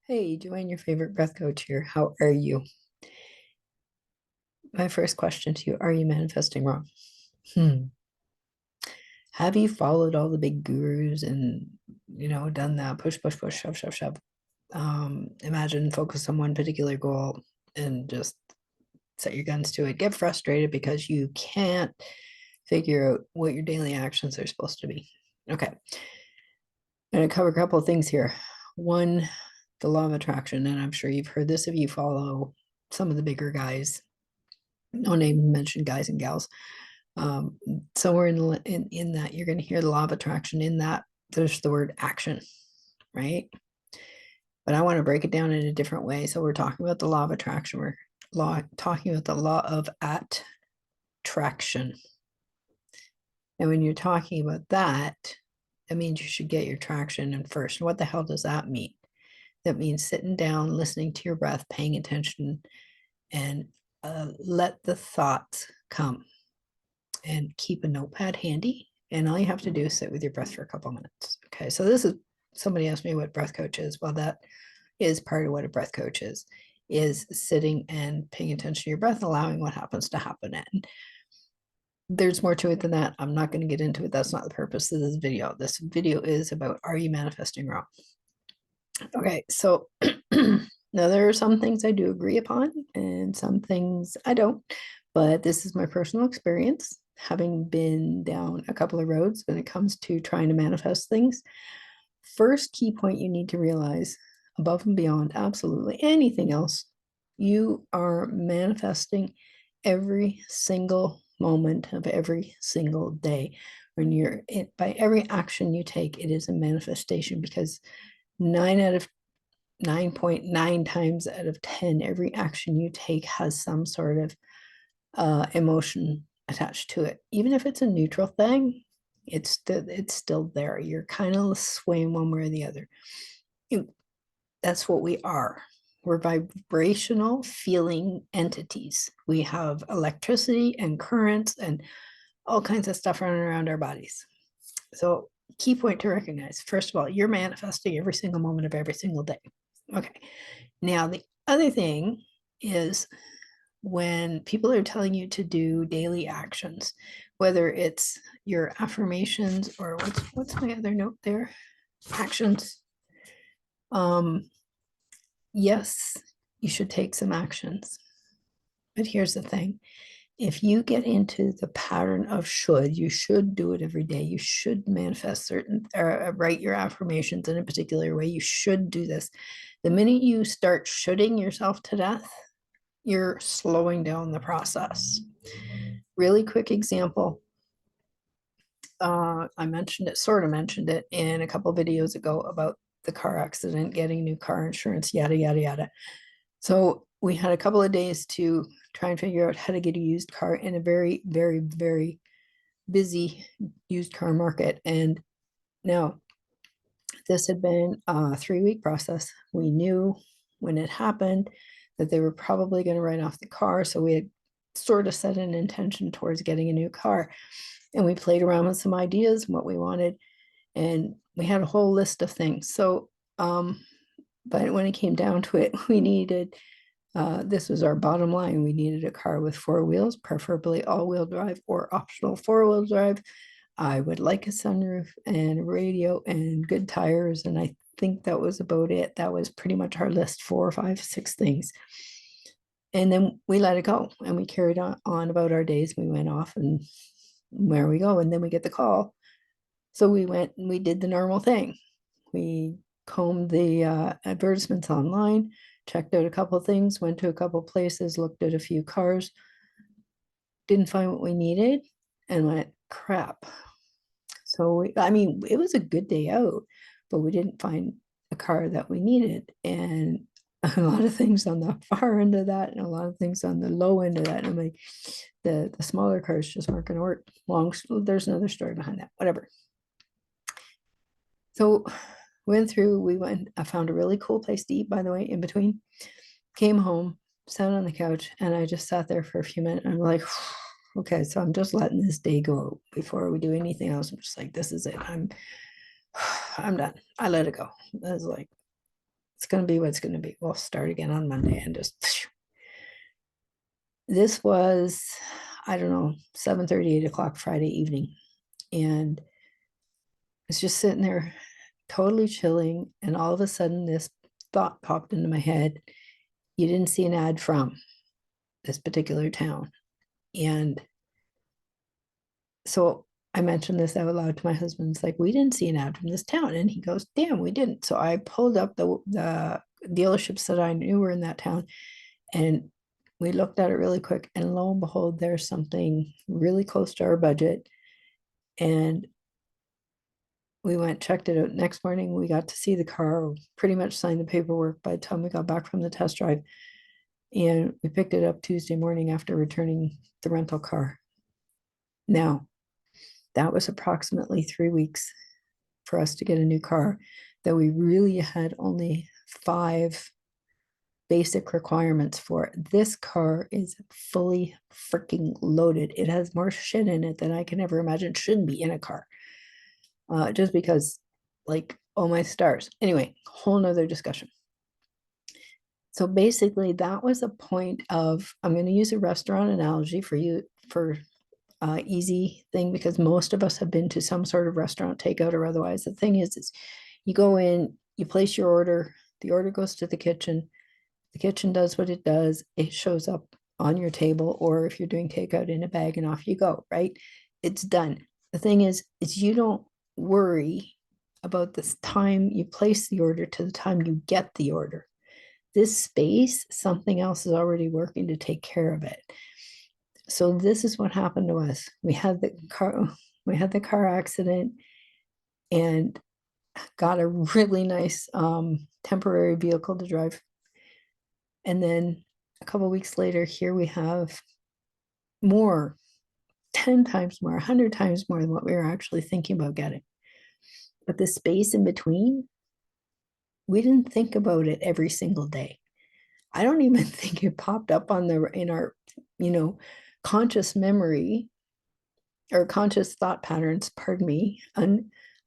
Hey, Joanne, your favorite breath coach here. How are you? My first question to you, are you manifesting wrong? Hmm. Have you followed all the big gurus and, done that push, push, push, shove, shove, shove? Imagine focus on one particular goal and just set your guns to it. Get frustrated because you can't figure out what your daily actions are supposed to be. Okay. I'm going to cover a couple of things here. One, the law of attraction, and I'm sure you've heard this if you follow some of the bigger guys. No name mention guys and gals. Um, Somewhere in that you're going to hear the law of attraction. In that there's the word action, right? But I want to break it down in a different way. So we're talking about the law of attraction. We're talking about the law of attraction. And when you're talking about that, that means you should get your traction in first. And what the hell does that mean? That means sitting down, listening to your breath, paying attention, and let the thoughts come. And keep a notepad handy. And all you have to do is sit with your breath for a couple minutes. Okay. So this is somebody asked me what breath coach is. Well, that is part of what a breath coach is sitting and paying attention to your breath, allowing what happens to happen. And there's more to it than that. I'm not going to get into it. That's not the purpose of this video. This video is about, are you manifesting wrong? Okay. So now there are some things I do agree upon and some things I don't, but this is my personal experience, having been down a couple of roads when it comes to trying to manifest things. First key point you need to realize, above and beyond absolutely anything else, you are manifesting every single moment of every single day. When you're by every action you take, it is a manifestation, because 9.9 times out of 10, every action you take has some sort of emotion attached to it. Even if it's a neutral thing, it's still there. You're kind of swaying one way or the other. That's what we are. We're vibrational feeling entities. We have electricity and currents and all kinds of stuff running around our bodies. So, key point to recognize, first of all, you're manifesting every single moment of every single day. Okay. Now, the other thing is, when people are telling you to do daily actions, whether it's your affirmations or what's my other note there? Actions. Um, yes, you should take some actions. But here's the thing. If you get into the pattern of should, you should do it every day. You should manifest certain, or write your affirmations in a particular way. You should do this. The minute you start shoulding yourself to death, you're slowing down the process. Really quick example. I mentioned it, sort of mentioned it in a couple videos ago about the car accident, getting new car insurance, yada, yada, yada. So we had a couple of days to try and figure out how to get a used car in a very, very, very busy used car market. And now this had been a 3-week process. We knew when it happened that they were probably going to write off the car. So we had sort of set an intention towards getting a new car. And we played around with some ideas and what we wanted. And we had a whole list of things. So, but when it came down to it, we needed, this was our bottom line. We needed a car with 4 wheels, preferably all-wheel drive or optional 4-wheel drive. I would like a sunroof and a radio and good tires. And I think that was about it. That was pretty much our list, 4, 5, 6 things. And then we let it go and we carried on about our days. We went off and where we go. And then we get the call. So we went and we did the normal thing. We combed the advertisements online, checked out a couple of things, went to a couple of places, looked at a few cars, didn't find what we needed, and went, crap. So, I mean, it was a good day out, but we didn't find a car that we needed. And a lot of things on the far end of that, and a lot of things on the low end of that. And I'm like, the smaller cars just weren't going to work. There's another story behind that, whatever. So went through, I found a really cool place to eat, by the way, in between. Came home, sat on the couch, and I just sat there for a few minutes. I'm like, okay, so I'm just letting this day go before we do anything else. I'm just like, this is it. I'm done. I let it go. I was like, It's going to be what it's going to be. We'll start again on Monday and just. This was, I don't know, 7:30, 8 o'clock Friday evening. And it's just sitting there totally chilling. And all of a sudden, this thought popped into my head. You didn't see an ad from this particular town. And so I mentioned this out loud to my husband. It's like, we didn't see an ad from this town. And he goes, damn, we didn't. So I pulled up the dealerships that I knew were in that town, and we looked at it really quick. And lo and behold, there's something really close to our budget. And we went, checked it out. Next morning, we got to see the car, pretty much signed the paperwork by the time we got back from the test drive. And we picked it up Tuesday morning after returning the rental car. Now, that was approximately 3 weeks for us to get a new car, that we really had only 5 basic requirements for. This car is fully freaking loaded. It has more shit in it than I can ever imagine shouldn't be in a car. Just because, like, oh my stars. Anyway, whole nother discussion. So basically, that was a point of, I'm going to use a restaurant analogy for you for easy thing, because most of us have been to some sort of restaurant, takeout or otherwise. The thing is you go in, you place your order, the order goes to the kitchen does what it does, it shows up on your table, or if you're doing takeout, in a bag, and off you go, right? It's done. The thing is you don't worry about this time you place the order to the time you get the order. This space, something else is already working to take care of it. So this is what happened to us. We had the car accident and got a really nice temporary vehicle to drive. And then a couple of weeks later, here we have more, 10 times more, 100 times more than what we were actually thinking about getting. But the space in between, we didn't think about it every single day. I don't even think it popped up in our, conscious memory or conscious thought patterns, pardon me,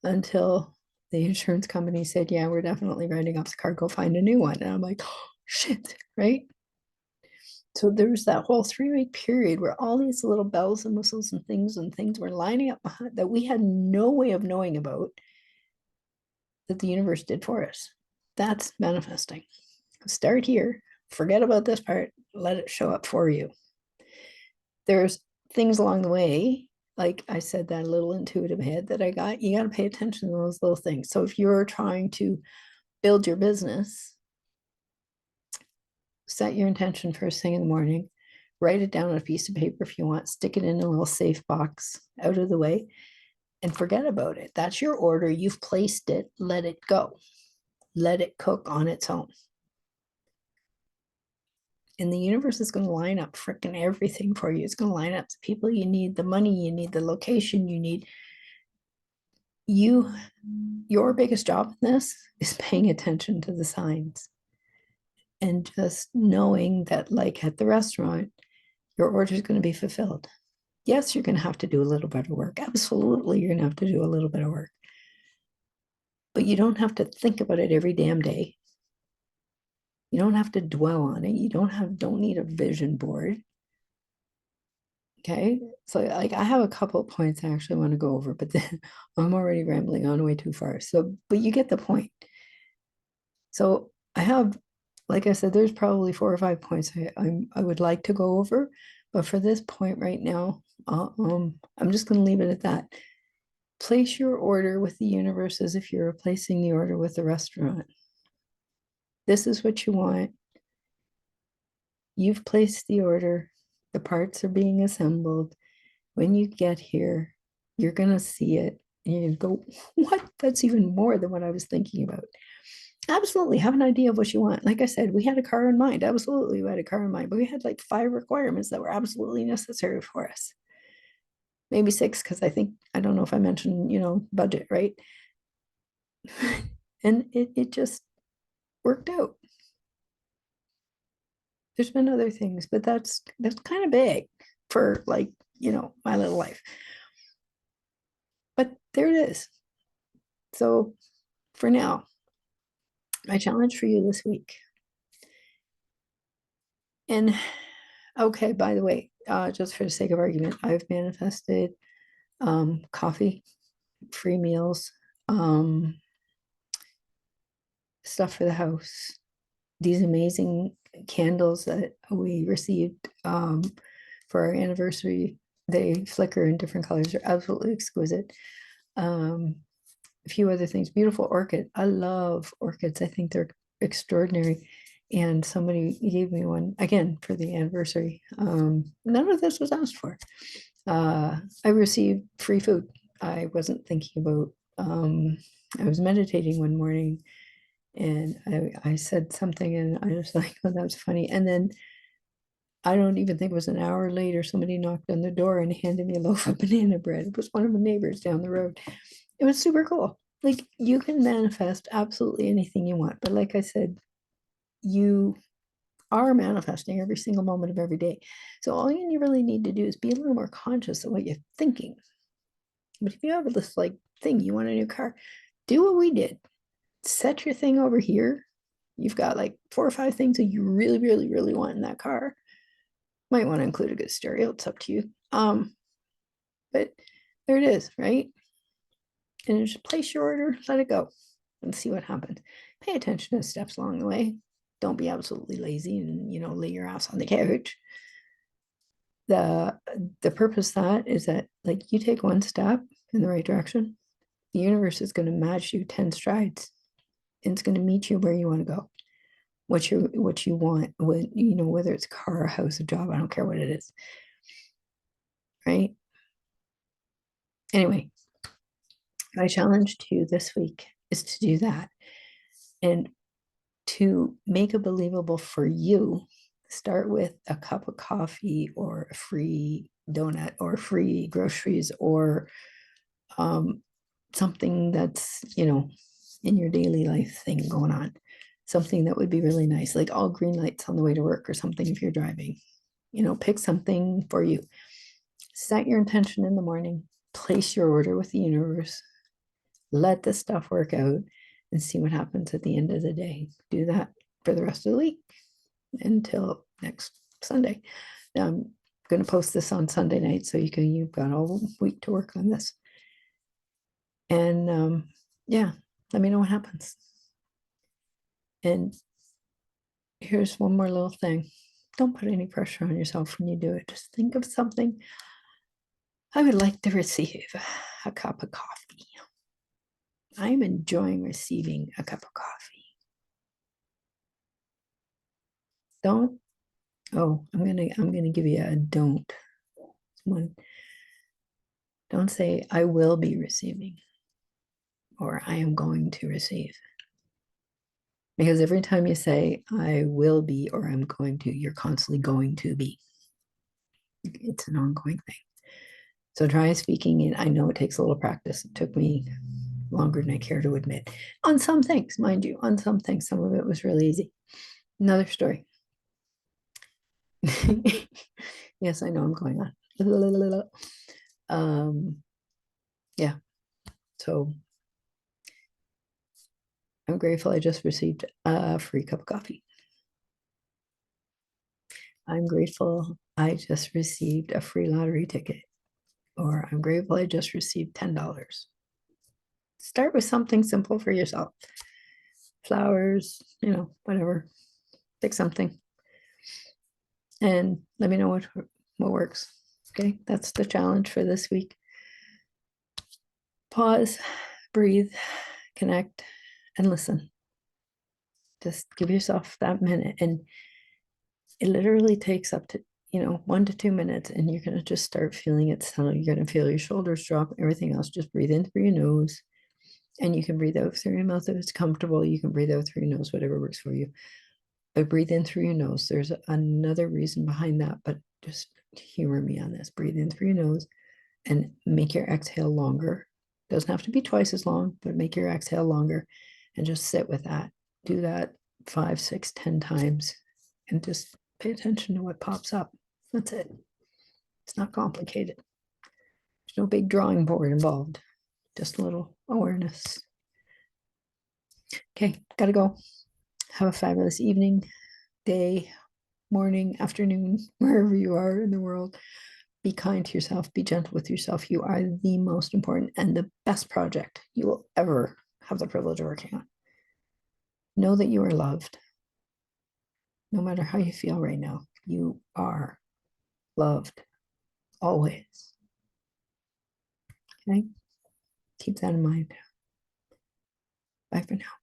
until the insurance company said, yeah, we're definitely writing off the car, go find a new one. And I'm like, oh, shit, right? So there was that whole 3-week period where all these little bells and whistles and things were lining up behind, that we had no way of knowing about, that the universe did for us. That's manifesting. Start here, forget about this part, let it show up for you. There's things along the way, like I said, that little intuitive head that I got, you got to pay attention to those little things. So if you're trying to build your business, set your intention first thing in the morning, write it down on a piece of paper if you want, stick it in a little safe box out of the way, and forget about it. That's your order. You've placed it. Let it go. Let it cook on its own. And the universe is going to line up freaking everything for you. It's going to line up the people you need, the money you need, the location you need. Your biggest job in this is paying attention to the signs and just knowing that, like at the restaurant, your order is going to be fulfilled. Yes, you're going to have to do a little bit of work. Absolutely, you're going to have to do a little bit of work. But you don't have to think about it every damn day. You don't have to dwell on it. You don't need a vision board. Okay. So like I have a couple of points I actually want to go over, but then I'm already rambling on way too far. So, but you get the point. So I have, like I said, there's probably 4 or 5 points I would like to go over, but for this point right now, I'm just going to leave it at that. Place your order with the universe as if you're replacing the order with the restaurant. This is what you want. You've placed the order. The parts are being assembled. When you get here, you're going to see it and you go, what? That's even more than what I was thinking about. Absolutely. Have an idea of what you want. Like I said, we had a car in mind. Absolutely. We had a car in mind, but we had like 5 requirements that were absolutely necessary for us. Maybe 6, because I don't know if I mentioned, budget, right? And it just worked out. There's been other things, but that's kind of big for, like, my little life. But there it is. So for now, My challenge for you this week. And okay, by the way, just for the sake of argument, I've manifested coffee, free meals, stuff for the house, these amazing candles that we received for our anniversary. They flicker in different colors. They're absolutely exquisite. A few other things. Beautiful orchid. I love orchids. I think they're extraordinary. And somebody gave me one again for the anniversary. None of this was asked for. I received free food. I wasn't thinking about, I was meditating one morning and I said something and I was like, oh, that was funny. And then I don't even think it was an hour later, somebody knocked on the door and handed me a loaf of banana bread. It was one of the neighbors down the road. It was super cool. Like you can manifest absolutely anything you want. But like I said, you are manifesting every single moment of every day. So all you really need to do is be a little more conscious of what you're thinking. But if you have this like thing, you want a new car, do what we did. Set your thing over here. You've got like 4 or 5 things that you really, really, really want in that car. Might want to include a good stereo. It's up to you. But there it is, right? And just place your order, let it go, and see what happens. Pay attention to the steps along the way. Don't be absolutely lazy and lay your ass on the couch. The purpose of that is that like you take one step in the right direction, the universe is going to match you 10 strides and it's going to meet you where you want to go. What you want, whether it's a car, a house, a job, I don't care what it is. Right? Anyway, my challenge to you this week is to do that. And to make it believable for you, start with a cup of coffee or a free donut or free groceries or something that's, in your daily life thing going on. Something that would be really nice, like all green lights on the way to work or something if you're driving. Pick something for you. Set your intention in the morning, place your order with the universe, let the stuff work out and see what happens at the end of the day. Do that for the rest of the week until next Sunday. Now, I'm going to post this on Sunday night so you've got all week to work on this. And yeah, let me know what happens. And here's one more little thing. Don't put any pressure on yourself when you do it. Just think of something. I would like to receive a cup of coffee. I'm enjoying receiving a cup of coffee. Don't. Oh, I'm gonna give you a don't one. Don't say I will be receiving or I am going to receive. Because every time you say I will be or I'm going to, you're constantly going to be. It's an ongoing thing. So try speaking in. I know it takes a little practice. It took me longer than I care to admit. On some things, mind you, on some things, some of it was really easy. Another story. Yes, I know I'm going on. Yeah. So I'm grateful I just received a free cup of coffee. I'm grateful I just received a free lottery ticket. Or I'm grateful I just received $10. Start with something simple for yourself. Flowers, whatever. Pick something. And let me know what works. Okay, that's the challenge for this week. Pause, breathe, connect, and listen. Just give yourself that minute. And it literally takes up to 1 to 2 minutes, and you're going to just start feeling it settle. You're going to feel your shoulders drop, everything else. Just breathe in through your nose, and you can breathe out through your mouth if it's comfortable. You can breathe out through your nose, whatever works for you. But breathe in through your nose. There's another reason behind that, but just humor me on this. Breathe in through your nose and make your exhale longer. Doesn't have to be twice as long, but make your exhale longer and just sit with that. Do that 5, 6, 10 times and just pay attention to what pops up. That's it. It's not complicated. There's no big drawing board involved, just a little awareness. Okay, gotta go. Have a fabulous evening, day, morning, afternoon, wherever you are in the world. Be kind to yourself, be gentle with yourself. You are the most important and the best project you will ever have the privilege of working on. Know that you are loved. No matter how you feel right now, you are loved always. Okay? Keep that in mind. Bye for now.